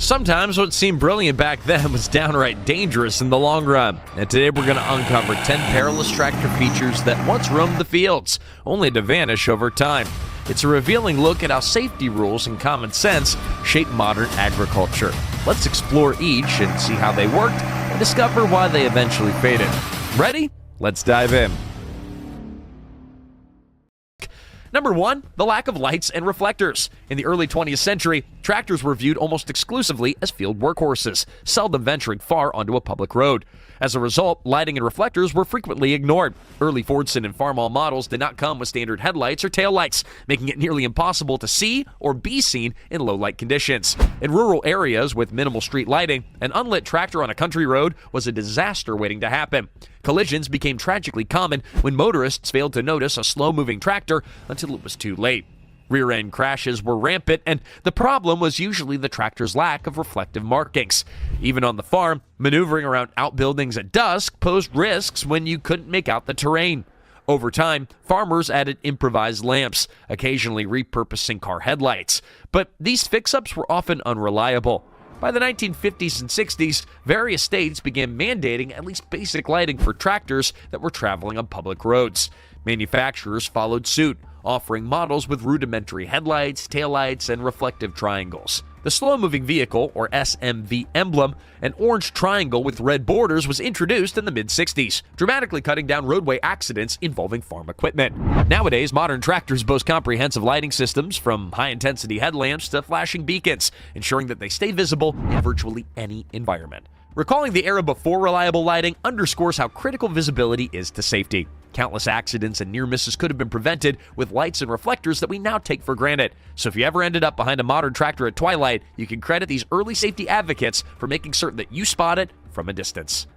Sometimes what seemed brilliant back then was downright dangerous in the long run. And today we're going to uncover 10 perilous tractor features that once roamed the fields, only to vanish over time. It's a revealing look at how safety rules and common sense shape modern agriculture. Let's explore each and see how they worked and discover why they eventually faded. Ready? Let's dive in. Number 1, the lack of lights and reflectors. In the early 20th century, tractors were viewed almost exclusively as field workhorses, seldom venturing far onto a public road. As a result, lighting and reflectors were frequently ignored. Early Fordson and Farmall models did not come with standard headlights or taillights, making it nearly impossible to see or be seen in low-light conditions. In rural areas with minimal street lighting, an unlit tractor on a country road was a disaster waiting to happen. Collisions became tragically common when motorists failed to notice a slow-moving tractor until it was too late. Rear-end crashes were rampant, and the problem was usually the tractor's lack of reflective markings. Even on the farm, maneuvering around outbuildings at dusk posed risks when you couldn't make out the terrain. Over time, farmers added improvised lamps, occasionally repurposing car headlights. But these fix-ups were often unreliable. By the 1950s and 60s, various states began mandating at least basic lighting for tractors that were traveling on public roads. Manufacturers followed suit, offering models with rudimentary headlights, taillights, and reflective triangles. The slow-moving vehicle, or SMV emblem, an orange triangle with red borders, was introduced in the mid-60s, dramatically cutting down roadway accidents involving farm equipment. Nowadays, modern tractors boast comprehensive lighting systems, from high-intensity headlamps to flashing beacons, ensuring that they stay visible in virtually any environment. Recalling the era before reliable lighting underscores how critical visibility is to safety. Countless accidents and near misses could have been prevented with lights and reflectors that we now take for granted. So if you ever ended up behind a modern tractor at twilight, you can credit these early safety advocates for making certain that you spot it from a distance.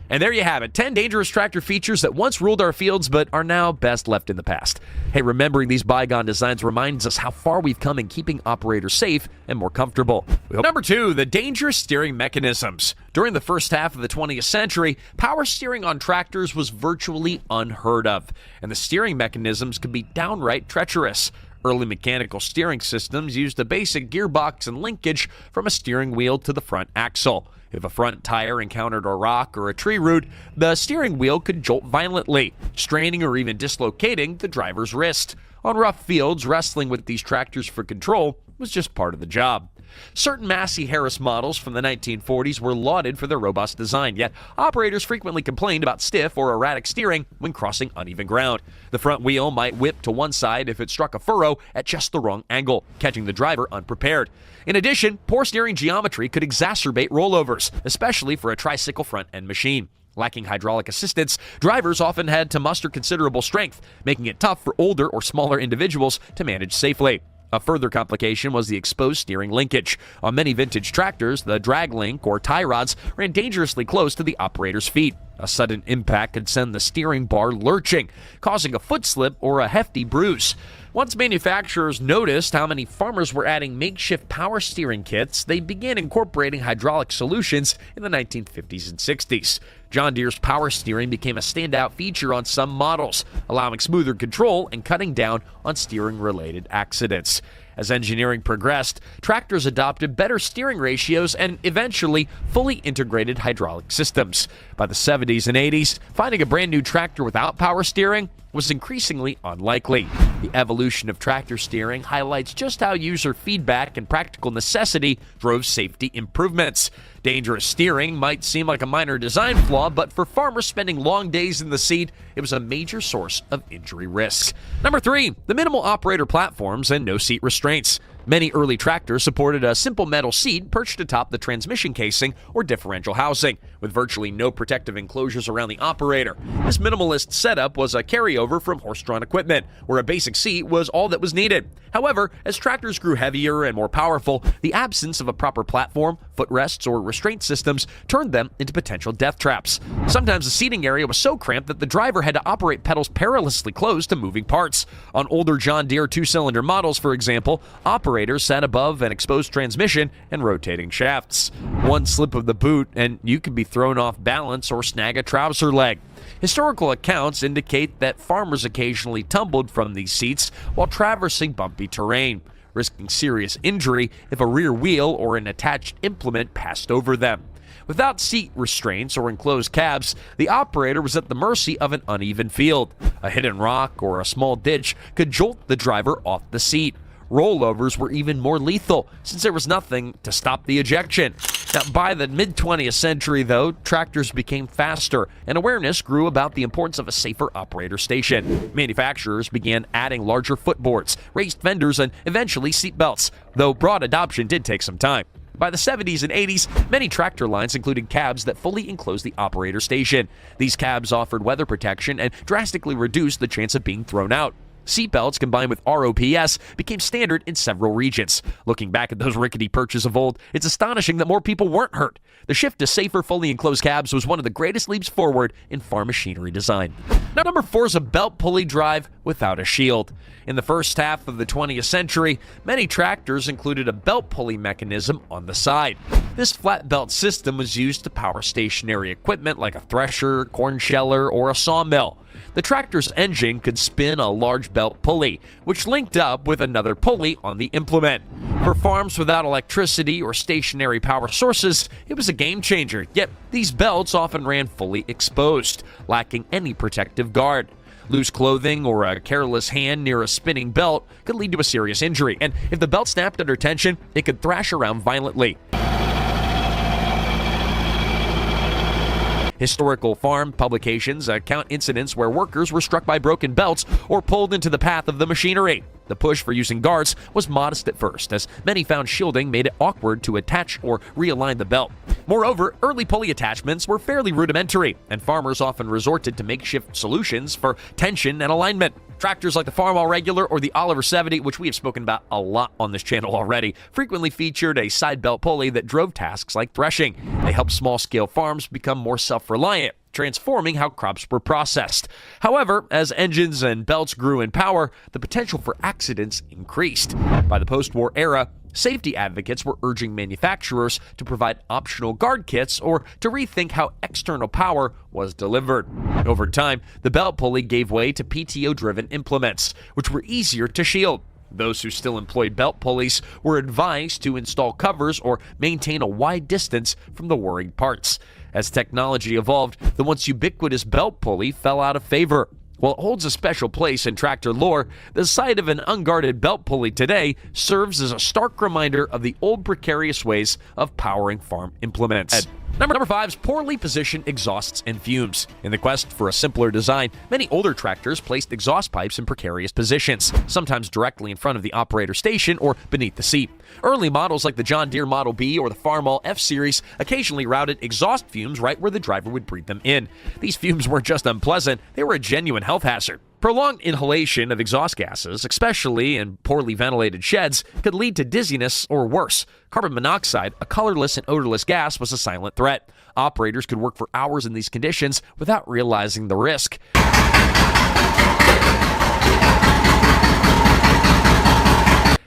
And there you have it, 10 dangerous tractor features that once ruled our fields but are now best left in the past. Hey, remembering these bygone designs reminds us how far we've come in keeping operators safe and more comfortable. Number 2, the dangerous steering mechanisms. During the first half of the 20th century, power steering on tractors was virtually unheard of, and the steering mechanisms could be downright treacherous. Early mechanical steering systems used a basic gearbox and linkage from a steering wheel to the front axle. If a front tire encountered a rock or a tree root, the steering wheel could jolt violently, straining or even dislocating the driver's wrist. On rough fields, wrestling with these tractors for control was just part of the job. Certain Massey Harris models from the 1940s were lauded for their robust design, yet operators frequently complained about stiff or erratic steering when crossing uneven ground. The front wheel might whip to one side if it struck a furrow at just the wrong angle, catching the driver unprepared. In addition, poor steering geometry could exacerbate rollovers, especially for a tricycle front-end machine. Lacking hydraulic assistance, drivers often had to muster considerable strength, making it tough for older or smaller individuals to manage safely. A further complication was the exposed steering linkage. On many vintage tractors, the drag link or tie rods ran dangerously close to the operator's feet. A sudden impact could send the steering bar lurching, causing a foot slip or a hefty bruise. Once manufacturers noticed how many farmers were adding makeshift power steering kits, they began incorporating hydraulic solutions in the 1950s and 60s. John Deere's power steering became a standout feature on some models, allowing smoother control and cutting down on steering-related accidents. As engineering progressed, tractors adopted better steering ratios and eventually fully integrated hydraulic systems. By the 70s and 80s, finding a brand new tractor without power steering was increasingly unlikely. The evolution of tractor steering highlights just how user feedback and practical necessity drove safety improvements. Dangerous steering might seem like a minor design flaw, but for farmers spending long days in the seat, it was a major source of injury risk. Number 3, the minimal operator platforms and no seat restraints. Many early tractors supported a simple metal seat perched atop the transmission casing or differential housing, with virtually no protective enclosures around the operator. This minimalist setup was a carryover from horse-drawn equipment, where a basic seat was all that was needed. However, as tractors grew heavier and more powerful, the absence of a proper platform, footrests, or restraint systems turned them into potential death traps. Sometimes the seating area was so cramped that the driver had to operate pedals perilously close to moving parts. On older John Deere two-cylinder models, for example, operators sat above an exposed transmission and rotating shafts. One slip of the boot and you could be thrown off balance or snag a trouser leg. Historical accounts indicate that farmers occasionally tumbled from these seats while traversing bumpy terrain. risking serious injury if a rear wheel or an attached implement passed over them. Without seat restraints or enclosed cabs, the operator was at the mercy of an uneven field. A hidden rock or a small ditch could jolt the driver off the seat. Rollovers were even more lethal, since there was nothing to stop the ejection. Now, by the mid-20th century, though, tractors became faster, and awareness grew about the importance of a safer operator station. Manufacturers began adding larger footboards, raised fenders, and eventually seatbelts, though broad adoption did take some time. By the 70s and 80s, many tractor lines included cabs that fully enclosed the operator station. These cabs offered weather protection and drastically reduced the chance of being thrown out. Seatbelts combined with ROPS became standard in several regions. Looking back at those rickety perches of old, it's astonishing that more people weren't hurt. The shift to safer, fully enclosed cabs was one of the greatest leaps forward in farm machinery design. Now, number 4 is a belt-pulley drive without a shield. In the first half of the 20th century, many tractors included a belt-pulley mechanism on the side. This flat belt system was used to power stationary equipment like a thresher, corn sheller, or a sawmill. The tractor's engine could spin a large belt pulley, which linked up with another pulley on the implement. For farms without electricity or stationary power sources, it was a game changer, yet these belts often ran fully exposed, lacking any protective guard. Loose clothing or a careless hand near a spinning belt could lead to a serious injury, and if the belt snapped under tension, it could thrash around violently. Historical farm publications account incidents where workers were struck by broken belts or pulled into the path of the machinery. The push for using guards was modest at first, as many found shielding made it awkward to attach or realign the belt. Moreover, early pulley attachments were fairly rudimentary, and farmers often resorted to makeshift solutions for tension and alignment. Tractors like the Farmall Regular or the Oliver 70, which we have spoken about a lot on this channel already, frequently featured a side belt pulley that drove tasks like threshing. They helped small-scale farms become more self-reliant, transforming how crops were processed. However, as engines and belts grew in power, the potential for accidents increased. By the post-war era, safety advocates were urging manufacturers to provide optional guard kits or to rethink how external power was delivered. Over time, the belt pulley gave way to PTO-driven implements, which were easier to shield. Those who still employed belt pulleys were advised to install covers or maintain a wide distance from the worried parts. As technology evolved, the once ubiquitous belt pulley fell out of favor. While it holds a special place in tractor lore, the sight of an unguarded belt pulley today serves as a stark reminder of the old precarious ways of powering farm implements. Number 5 is poorly positioned exhausts and fumes. In the quest for a simpler design, many older tractors placed exhaust pipes in precarious positions, sometimes directly in front of the operator station or beneath the seat. Early models like the John Deere Model B or the Farmall F-Series occasionally routed exhaust fumes right where the driver would breathe them in. These fumes weren't just unpleasant, they were a genuine health hazard. Prolonged inhalation of exhaust gases, especially in poorly ventilated sheds, could lead to dizziness or worse. Carbon monoxide, a colorless and odorless gas, was a silent threat. Operators could work for hours in these conditions without realizing the risk.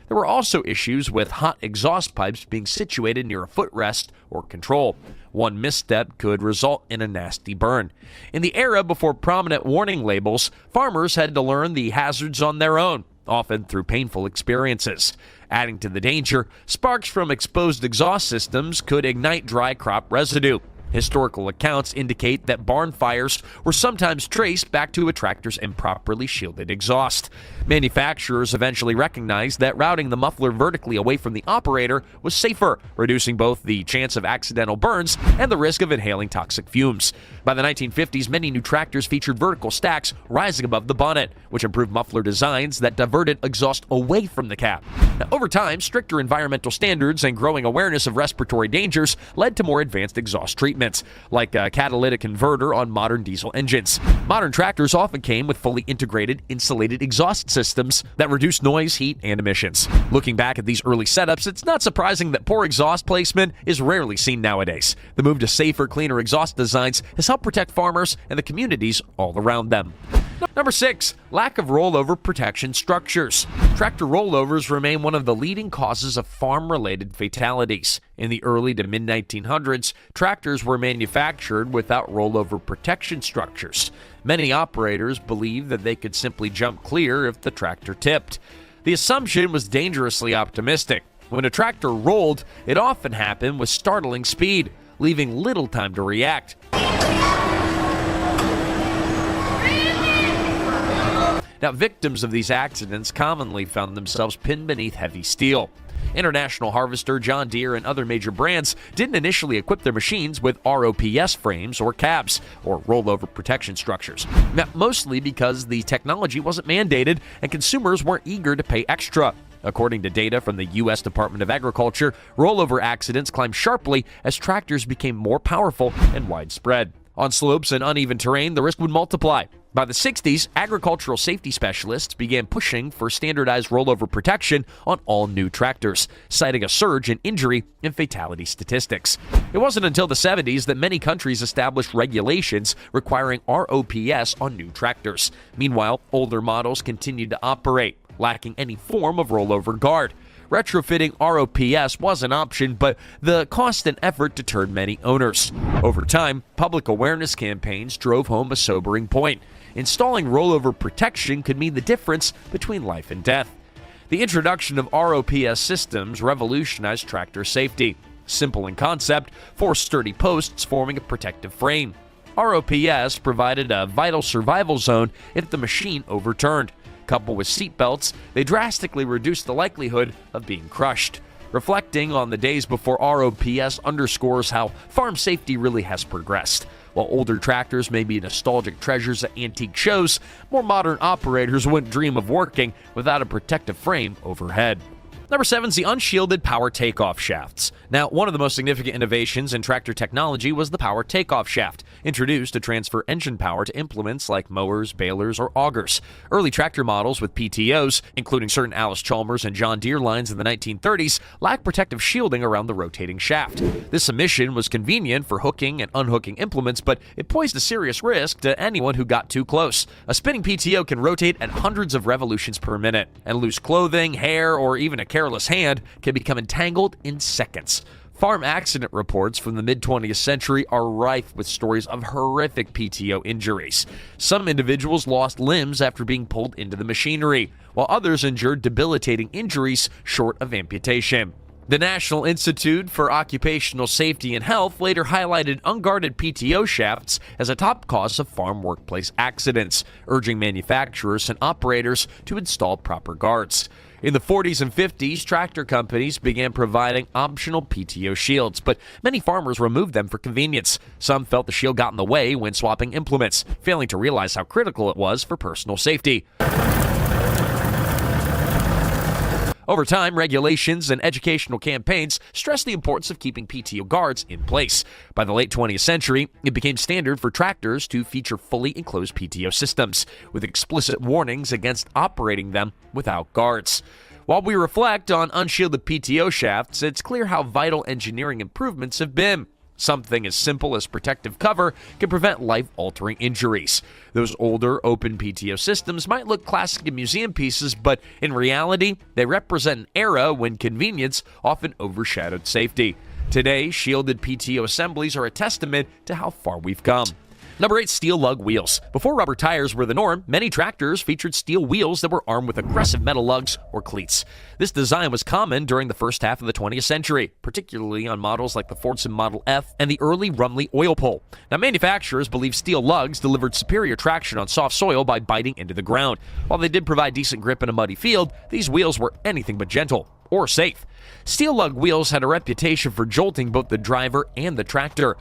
There were also issues with hot exhaust pipes being situated near a footrest or control. One misstep could result in a nasty burn. In the era before prominent warning labels, farmers had to learn the hazards on their own, often through painful experiences. Adding to the danger, sparks from exposed exhaust systems could ignite dry crop residue. Historical accounts indicate that barn fires were sometimes traced back to a tractor's improperly shielded exhaust. Manufacturers eventually recognized that routing the muffler vertically away from the operator was safer, reducing both the chance of accidental burns and the risk of inhaling toxic fumes. By the 1950s, many new tractors featured vertical stacks rising above the bonnet, which improved muffler designs that diverted exhaust away from the cab. Now, over time, stricter environmental standards and growing awareness of respiratory dangers led to more advanced exhaust treatments, like a catalytic converter on modern diesel engines. Modern tractors often came with fully integrated, insulated exhaust systems that reduce noise, heat, and emissions. Looking back at these early setups, it's not surprising that poor exhaust placement is rarely seen nowadays. The move to safer, cleaner exhaust designs has helped protect farmers and the communities all around them. Number 6, lack of rollover protection structures. Tractor rollovers remain one of the leading causes of farm-related fatalities. In the early to mid-1900s, tractors were manufactured without rollover protection structures. Many operators believed that they could simply jump clear if the tractor tipped. The assumption was dangerously optimistic. When a tractor rolled, it often happened with startling speed, leaving little time to react. Now, victims of these accidents commonly found themselves pinned beneath heavy steel. International Harvester, John Deere, and other major brands didn't initially equip their machines with ROPS frames or cabs, or rollover protection structures. Now, mostly because the technology wasn't mandated and consumers weren't eager to pay extra. According to data from the U.S. Department of Agriculture, rollover accidents climbed sharply as tractors became more powerful and widespread. On slopes and uneven terrain, the risk would multiply. By the 60s, agricultural safety specialists began pushing for standardized rollover protection on all new tractors, citing a surge in injury and fatality statistics. It wasn't until the 70s that many countries established regulations requiring ROPS on new tractors. Meanwhile, older models continued to operate, lacking any form of rollover guard. Retrofitting ROPS was an option, but the cost and effort deterred many owners. Over time, public awareness campaigns drove home a sobering point. Installing rollover protection could mean the difference between life and death. The introduction of ROPS systems revolutionized tractor safety. Simple in concept, 4 sturdy posts forming a protective frame. ROPS provided a vital survival zone if the machine overturned. Coupled with seat belts, they drastically reduced the likelihood of being crushed. Reflecting on the days before ROPS underscores how farm safety really has progressed. While older tractors may be nostalgic treasures at antique shows, more modern operators wouldn't dream of working without a protective frame overhead. Number 7 is the Unshielded Power Takeoff Shafts. Now, one of the most significant innovations in tractor technology was the power takeoff shaft, introduced to transfer engine power to implements like mowers, balers, or augers. Early tractor models with PTOs, including certain Allis-Chalmers and John Deere lines in the 1930s, lacked protective shielding around the rotating shaft. This omission was convenient for hooking and unhooking implements, but it posed a serious risk to anyone who got too close. A spinning PTO can rotate at hundreds of revolutions per minute, and loose clothing, hair, or even a careless hand can become entangled in seconds. Farm accident reports from the mid-20th century are rife with stories of horrific PTO injuries. Some individuals lost limbs after being pulled into the machinery, while others endured debilitating injuries short of amputation. The National Institute for Occupational Safety and Health later highlighted unguarded PTO shafts as a top cause of farm workplace accidents, urging manufacturers and operators to install proper guards. In the 40s and 50s, tractor companies began providing optional PTO shields, but many farmers removed them for convenience. Some felt the shield got in the way when swapping implements, failing to realize how critical it was for personal safety. Over time, regulations and educational campaigns stressed the importance of keeping PTO guards in place. By the late 20th century, it became standard for tractors to feature fully enclosed PTO systems, with explicit warnings against operating them without guards. While we reflect on unshielded PTO shafts, it's clear how vital engineering improvements have been. Something as simple as protective cover can prevent life-altering injuries. Those older, open PTO systems might look classic in museum pieces, but in reality, they represent an era when convenience often overshadowed safety. Today, shielded PTO assemblies are a testament to how far we've come. Number 8, steel lug wheels. Before rubber tires were the norm, many tractors featured steel wheels that were armed with aggressive metal lugs or cleats. This design was common during the first half of the 20th century, particularly on models like the Fordson Model F and the early Rumley oil pull. Now, manufacturers believed steel lugs delivered superior traction on soft soil by biting into the ground. While they did provide decent grip in a muddy field, these wheels were anything but gentle or safe. Steel lug wheels had a reputation for jolting both the driver and the tractor,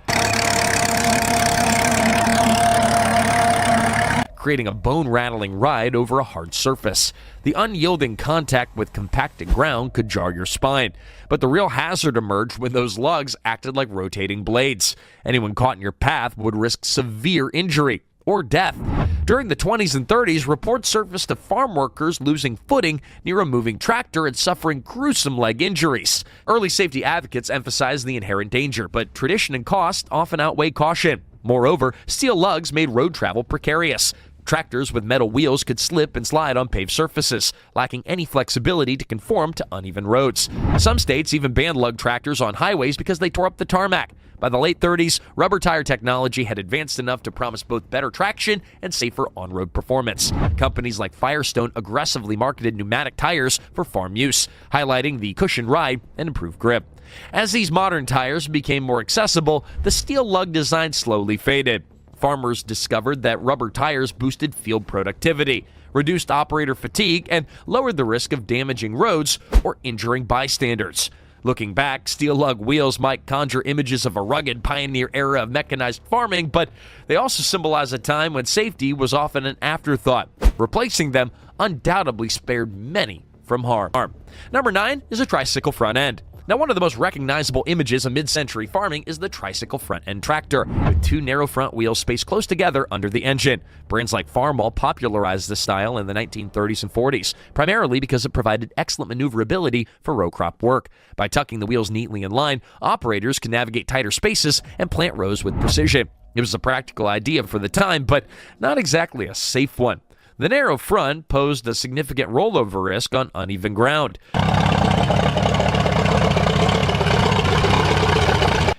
creating a bone-rattling ride over a hard surface. The unyielding contact with compacted ground could jar your spine, but the real hazard emerged when those lugs acted like rotating blades. Anyone caught in your path would risk severe injury or death. During the 20s and 30s, reports surfaced of farm workers losing footing near a moving tractor and suffering gruesome leg injuries. Early safety advocates emphasized the inherent danger, but tradition and cost often outweigh caution. Moreover, steel lugs made road travel precarious. Tractors with metal wheels could slip and slide on paved surfaces, lacking any flexibility to conform to uneven roads. Some states even banned lug tractors on highways because they tore up the tarmac. By the late 30s, rubber tire technology had advanced enough to promise both better traction and safer on-road performance. Companies like Firestone aggressively marketed pneumatic tires for farm use, highlighting the cushioned ride and improved grip. As these modern tires became more accessible, the steel lug design slowly faded. Farmers discovered that rubber tires boosted field productivity, reduced operator fatigue, and lowered the risk of damaging roads or injuring bystanders. Looking back, steel lug wheels might conjure images of a rugged pioneer era of mechanized farming, but they also symbolize a time when safety was often an afterthought. Replacing them undoubtedly spared many from harm. Number 9 is a tricycle front end. Now, one of the most recognizable images of mid-century farming is the tricycle front-end tractor, with two narrow front wheels spaced close together under the engine. Brands like Farmall popularized this style in the 1930s and 40s, primarily because it provided excellent maneuverability for row crop work. By tucking the wheels neatly in line, operators could navigate tighter spaces and plant rows with precision. It was a practical idea for the time, but not exactly a safe one. The narrow front posed a significant rollover risk on uneven ground.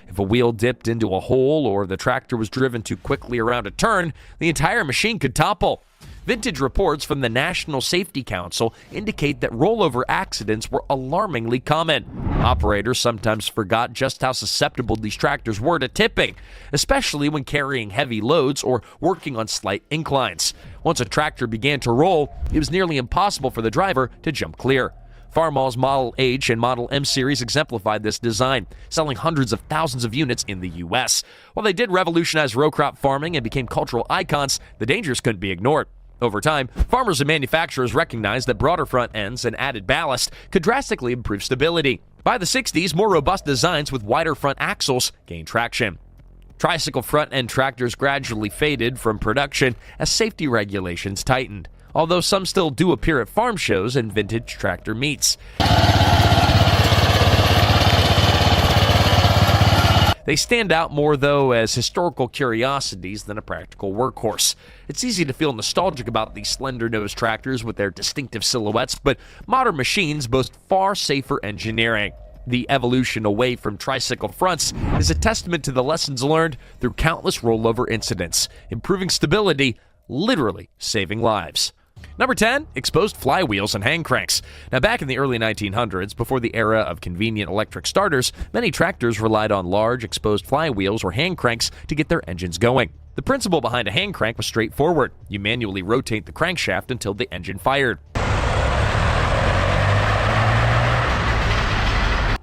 If a wheel dipped into a hole or the tractor was driven too quickly around a turn, the entire machine could topple. Vintage reports from the National Safety Council indicate that rollover accidents were alarmingly common. Operators sometimes forgot just how susceptible these tractors were to tipping, especially when carrying heavy loads or working on slight inclines. Once a tractor began to roll, it was nearly impossible for the driver to jump clear. Farmall's Model H and Model M series exemplified this design, selling hundreds of thousands of units in the U.S. While they did revolutionize row crop farming and became cultural icons, the dangers couldn't be ignored. Over time, farmers and manufacturers recognized that broader front ends and added ballast could drastically improve stability. By the 60s, more robust designs with wider front axles gained traction. Tricycle front-end tractors gradually faded from production as safety regulations tightened, although some still do appear at farm shows and vintage tractor meets. They stand out more, though, as historical curiosities than a practical workhorse. It's easy to feel nostalgic about these slender-nosed tractors with their distinctive silhouettes, but modern machines boast far safer engineering. The evolution away from tricycle fronts is a testament to the lessons learned through countless rollover incidents, improving stability, literally saving lives. Number 10, exposed flywheels and hand cranks. Now, back in the early 1900s, before the era of convenient electric starters, many tractors relied on large exposed flywheels or hand cranks to get their engines going. The principle behind a hand crank was straightforward. You manually rotate the crankshaft until the engine fired.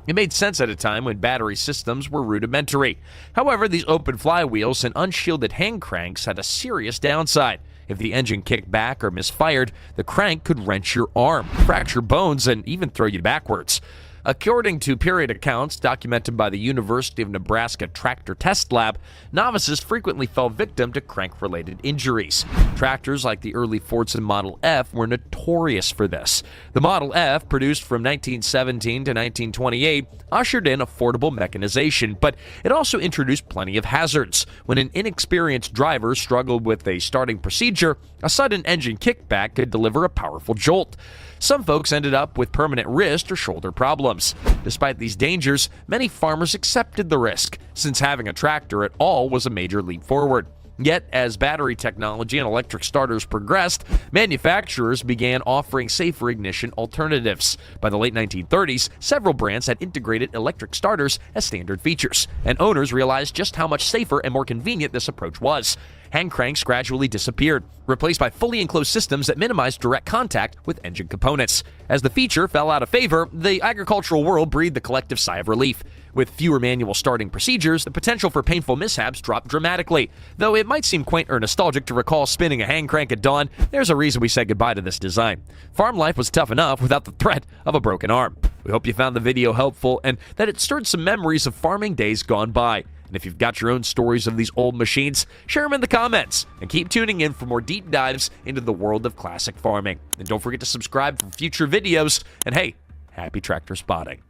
It made sense at a time when battery systems were rudimentary. However, these open flywheels and unshielded hand cranks had a serious downside. If the engine kicked back or misfired, the crank could wrench your arm, fracture bones, and even throw you backwards. According to period accounts documented by the University of Nebraska Tractor Test Lab, novices frequently fell victim to crank-related injuries. Tractors like the early Fordson Model F were notorious for this. The Model F, produced from 1917 to 1928, ushered in affordable mechanization, but it also introduced plenty of hazards. When an inexperienced driver struggled with a starting procedure, a sudden engine kickback could deliver a powerful jolt. Some folks ended up with permanent wrist or shoulder problems. Despite these dangers, many farmers accepted the risk, since having a tractor at all was a major leap forward. Yet, as battery technology and electric starters progressed, manufacturers began offering safer ignition alternatives. By the late 1930s, several brands had integrated electric starters as standard features, and owners realized just how much safer and more convenient this approach was. Hand cranks gradually disappeared, replaced by fully enclosed systems that minimized direct contact with engine components. As the feature fell out of favor, the agricultural world breathed a collective sigh of relief. With fewer manual starting procedures, the potential for painful mishaps dropped dramatically. Though it might seem quaint or nostalgic to recall spinning a hand crank at dawn, there's a reason we said goodbye to this design. Farm life was tough enough without the threat of a broken arm. We hope you found the video helpful and that it stirred some memories of farming days gone by. And if you've got your own stories of these old machines, share them in the comments. And keep tuning in for more deep dives into the world of classic farming. And don't forget to subscribe for future videos. And hey, happy tractor spotting.